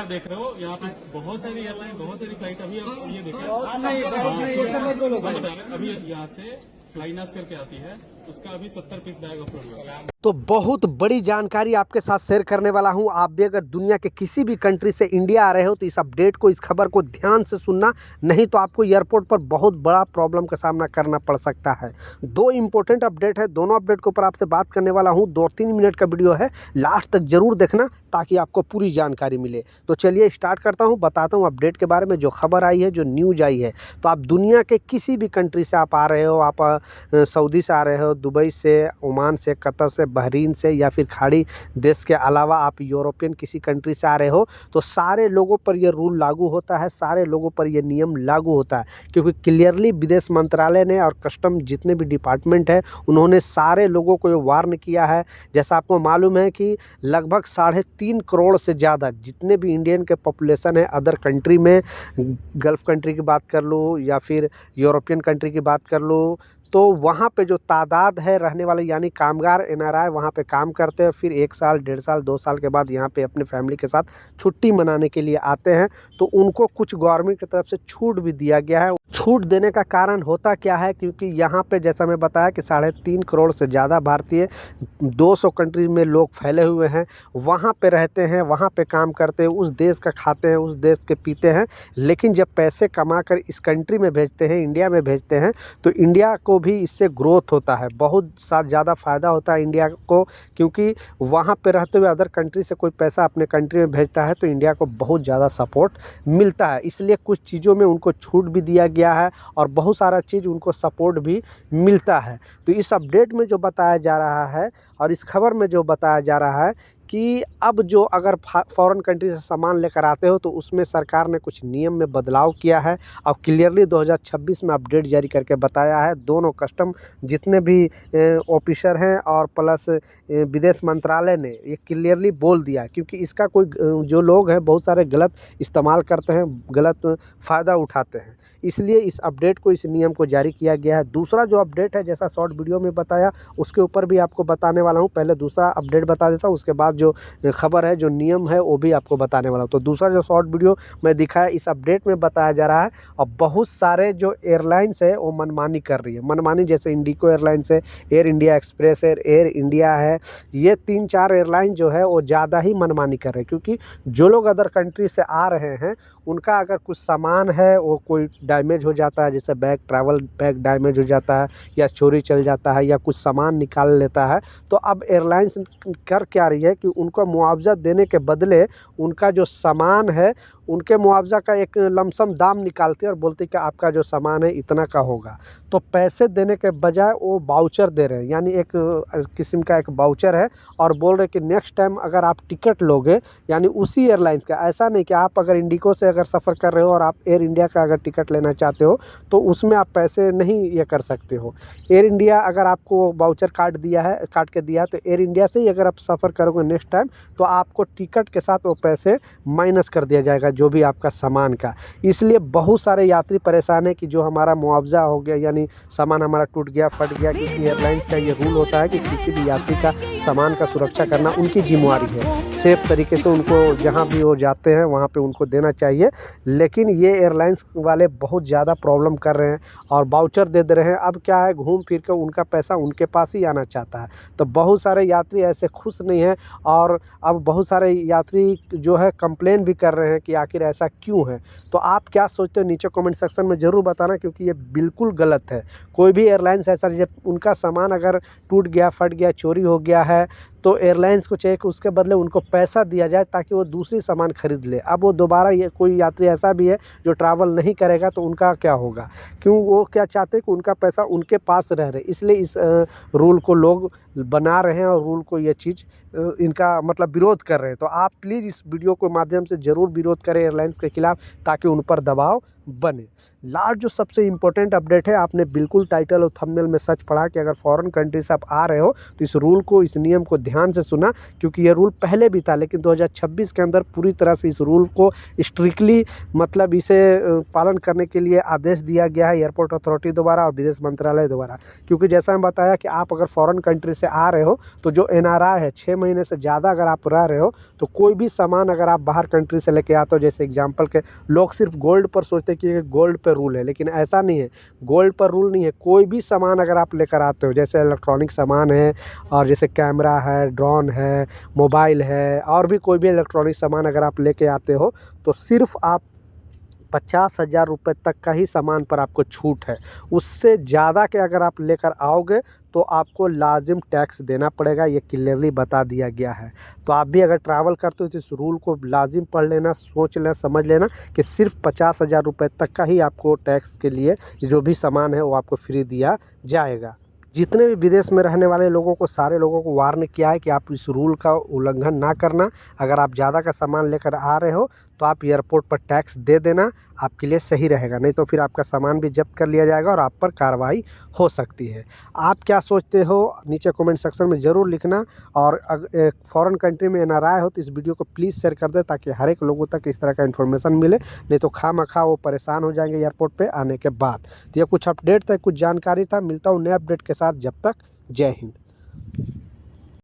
देख रहे हो यहाँ पे बहुत सारी एयरलाइन, बहुत सारी फ्लाइट अभी आप ये देखें। नहीं ये सब मत बोलो भाई। अभी यहाँ से फ्लाइनास करके आती है, उसका अभी 70 पीस बैग अपलोड हुआ। तो बहुत बड़ी जानकारी आपके साथ शेयर करने वाला हूं। आप भी अगर दुनिया के किसी भी कंट्री से इंडिया आ रहे हो तो इस अपडेट को, इस खबर को ध्यान से सुनना, नहीं तो आपको एयरपोर्ट पर बहुत बड़ा प्रॉब्लम का सामना करना पड़ सकता है। दो इंपॉर्टेंट अपडेट है, दोनों अपडेट के ऊपर आपसे बात करने वाला हूं। 2-3 मिनट का वीडियो है, लास्ट तक जरूर देखना ताकि आपको पूरी जानकारी मिले। तो चलिए स्टार्ट करता हूँ, बताता हूँ अपडेट के बारे में। जो खबर आई है, जो न्यूज़ आई है, तो आप दुनिया के किसी भी कंट्री से आप आ रहे हो, आप सऊदी से आ रहे हो, दुबई से, ओमान से, कतर से, बहरीन से, या फिर खाड़ी देश के अलावा आप यूरोपियन किसी कंट्री से आ रहे हो, तो सारे लोगों पर यह रूल लागू होता है, सारे लोगों पर यह नियम लागू होता है। क्योंकि क्लियरली विदेश मंत्रालय ने और कस्टम जितने भी डिपार्टमेंट है, उन्होंने सारे लोगों को ये वार्न किया है। जैसा आपको मालूम है कि लगभग 3.5 करोड़ से ज़्यादा जितने भी इंडियन के पॉपुलेशन है, अदर कंट्री में, गल्फ़ कंट्री की बात कर लो या फिर यूरोपियन कंट्री की बात कर लो, तो वहाँ पे जो तादाद है रहने वाले, यानी कामगार एनआरआई वहाँ पे काम करते हैं, फिर 1 साल, 1.5 साल, 2 साल के बाद यहाँ पे अपने फैमिली के साथ छुट्टी मनाने के लिए आते हैं, तो उनको कुछ गवर्नमेंट की तरफ से छूट भी दिया गया है। छूट देने का कारण होता क्या है, क्योंकि यहाँ पे जैसा मैं बताया कि 3.5 करोड़ से ज़्यादा भारतीय 200 कंट्री में लोग फैले हुए हैं, वहाँ पे रहते हैं, वहाँ पे काम करते हैं, उस देश का खाते हैं, उस देश के पीते हैं। लेकिन जब पैसे कमा कर इस कंट्री में भेजते हैं, इंडिया में भेजते हैं, तो इंडिया को भी इससे ग्रोथ होता है, बहुत ज़्यादा फ़ायदा होता है इंडिया को। क्योंकि वहाँ पे रहते हुए अदर कंट्री से कोई पैसा अपने कंट्री में भेजता है तो इंडिया को बहुत ज़्यादा सपोर्ट मिलता है। इसलिए कुछ चीज़ों में उनको छूट भी दिया गया है और बहुत सारा चीज़ उनको सपोर्ट भी मिलता है। तो इस अपडेट में जो बताया जा रहा है और इस खबर में जो बताया जा रहा है कि अब जो अगर फॉरेन कंट्री से सामान लेकर आते हो तो उसमें सरकार ने कुछ नियम में बदलाव किया है और क्लियरली 2026 में अपडेट जारी करके बताया है। दोनों कस्टम जितने भी ऑफिसर हैं और प्लस विदेश मंत्रालय ने ये क्लियरली बोल दिया है, क्योंकि इसका कोई जो लोग हैं बहुत सारे गलत इस्तेमाल करते हैं, गलत फ़ायदा उठाते हैं, इसलिए इस अपडेट को, इस नियम को जारी किया गया है। दूसरा जो अपडेट है, जैसा शॉर्ट वीडियो में बताया, उसके ऊपर भी आपको बताने वाला हूँ। पहले दूसरा अपडेट बता देता हूँ, उसके बाद जो खबर है, जो नियम है, वो भी आपको बताने वाला हूँ। तो दूसरा जो शॉर्ट वीडियो मैं दिखाया, इस अपडेट में बताया जा रहा है और बहुत सारे जो एयरलाइंस है वो मनमानी कर रही है। मनमानी जैसे इंडिगो एयरलाइंस है, एयर इंडिया एक्सप्रेस है, एयर इंडिया है, ये 3-4 एयरलाइन जो है वो ज़्यादा ही मनमानी कर रहे हैं। क्योंकि जो लोग अदर कंट्री से आ रहे हैं, उनका अगर कुछ सामान है वो कोई डैमेज हो जाता है, जैसे बैग, ट्रैवल बैग डैमेज हो जाता है या चोरी चल जाता है या कुछ सामान निकाल लेता है, तो अब एयरलाइंस कर क्या रही है कि उनको मुआवजा देने के बदले उनका जो सामान है, उनके मुआवजा का एक लमसम दाम निकालते हैं और बोलते हैं कि आपका जो सामान है इतना का होगा। तो पैसे देने के बजाय वो वाउचर दे रहे हैं, यानी एक किस्म का एक वाउचर है, और बोल रहे हैं कि नेक्स्ट टाइम अगर आप टिकट लोगे, यानी उसी एयरलाइंस का, ऐसा नहीं कि आप अगर इंडिगो से अगर सफ़र कर रहे हो और आप एयर इंडिया का अगर टिकट लेना चाहते हो तो उसमें आप पैसे नहीं ये कर सकते हो। एयर इंडिया अगर आपको वाउचर काट के दिया है, तो एयर इंडिया से ही अगर आप सफ़र करोगे नेक्स्ट टाइम, तो आपको टिकट के साथ वो पैसे माइनस कर दिया जाएगा, जो भी आपका सामान का। इसलिए बहुत सारे यात्री परेशान है कि जो हमारा मुआवजा हो गया, यानी सामान हमारा टूट गया, फट गया। किसी एयरलाइंस का ये रूल होता है कि किसी भी यात्री का सामान का सुरक्षा करना उनकी जिम्मेवारी है, सेफ तरीके से उनको जहाँ भी वो जाते हैं वहाँ पे उनको देना चाहिए। लेकिन ये एयरलाइंस वाले बहुत ज़्यादा प्रॉब्लम कर रहे हैं और वाउचर दे रहे हैं। अब क्या है, घूम फिर के उनका पैसा उनके पास ही आना चाहता है। तो बहुत सारे यात्री ऐसे खुश नहीं हैं और अब बहुत सारे यात्री जो है कंप्लेन भी कर रहे हैं कि आखिर ऐसा क्यों है। तो आप क्या सोचते हो, नीचे कमेंट सेक्शन में ज़रूर बताना, क्योंकि ये बिल्कुल गलत है। कोई भी एयरलाइंस ऐसा, जब उनका सामान अगर टूट गया, फट गया, चोरी हो गया है, तो एयरलाइंस को चाहिए कि उसके बदले उनको पैसा दिया जाए ताकि वो दूसरी सामान खरीद ले। अब वो दोबारा, ये कोई यात्री ऐसा भी है जो ट्रैवल नहीं करेगा तो उनका क्या होगा, क्यों, वो क्या चाहते हैं कि उनका पैसा उनके पास रह रहे, इसलिए इस रूल को लोग बना रहे हैं और रूल को ये चीज़ इनका मतलब विरोध कर रहे हैं। तो आप प्लीज़ इस वीडियो के माध्यम से ज़रूर विरोध करें एयरलाइंस के खिलाफ़, ताकि उन पर दबाव बने। लास्ट जो सबसे इम्पोर्टेंट अपडेट है, आपने बिल्कुल टाइटल और थंबनेल में सच पढ़ा कि अगर फॉरेन कंट्री से आप आ रहे हो तो इस रूल को, इस नियम को ध्यान से सुना, क्योंकि ये रूल पहले भी था लेकिन 2026 के अंदर पूरी तरह से इस रूल को स्ट्रिक्टली मतलब इसे पालन करने के लिए आदेश दिया गया है एयरपोर्ट अथॉरिटी द्वारा और विदेश मंत्रालय द्वारा। क्योंकि जैसा मैं बताया कि आप अगर फॉरेन कंट्री से आ रहे हो तो जो NRI है 6 महीने से ज़्यादा अगर आप रह रहे हो तो कोई भी सामान अगर आप बाहर कंट्री से लेके आते हो, जैसे एग्जांपल के लोग सिर्फ गोल्ड पर सोचते हैं कि गोल्ड पर रूल है, लेकिन ऐसा नहीं है। गोल्ड पर रूल नहीं है। कोई भी सामान अगर आप लेकर आते हो, जैसे इलेक्ट्रॉनिक सामान है और जैसे कैमरा है, ड्रोन है, मोबाइल है और भी कोई भी इलेक्ट्रॉनिक सामान अगर आप लेके आते हो तो सिर्फ आप 50,000 रुपये तक का ही सामान पर आपको छूट है। उससे ज़्यादा के अगर आप लेकर आओगे तो आपको लाजिम टैक्स देना पड़ेगा, ये क्लियरली बता दिया गया है। तो आप भी अगर ट्रैवल करते हो तो इस रूल को लाजिम पढ़ लेना, सोच लेना, समझ लेना कि सिर्फ 50,000 रुपये तक का ही आपको टैक्स के लिए जो भी सामान है वो आपको फ्री दिया जाएगा। जितने भी विदेश में रहने वाले लोगों को, सारे लोगों को वार्न किया है कि आप इस रूल का उल्लंघन ना करना। अगर आप ज़्यादा का सामान लेकर आ रहे हो तो आप एयरपोर्ट पर टैक्स दे देना, आपके लिए सही रहेगा। नहीं तो फिर आपका सामान भी जब्त कर लिया जाएगा और आप पर कार्रवाई हो सकती है। आप क्या सोचते हो नीचे कमेंट सेक्शन में ज़रूर लिखना। और फॉरेन कंट्री में NRI हो तो इस वीडियो को प्लीज़ शेयर कर दे ताकि हर एक लोगों तक इस तरह का इन्फॉर्मेशन मिले, नहीं तो खामखा वो परेशान हो जाएंगे एयरपोर्ट पे आने के बाद। तो ये कुछ अपडेट था, कुछ जानकारी था। मिलता हूँ नए अपडेट के साथ, जब तक जय हिंद।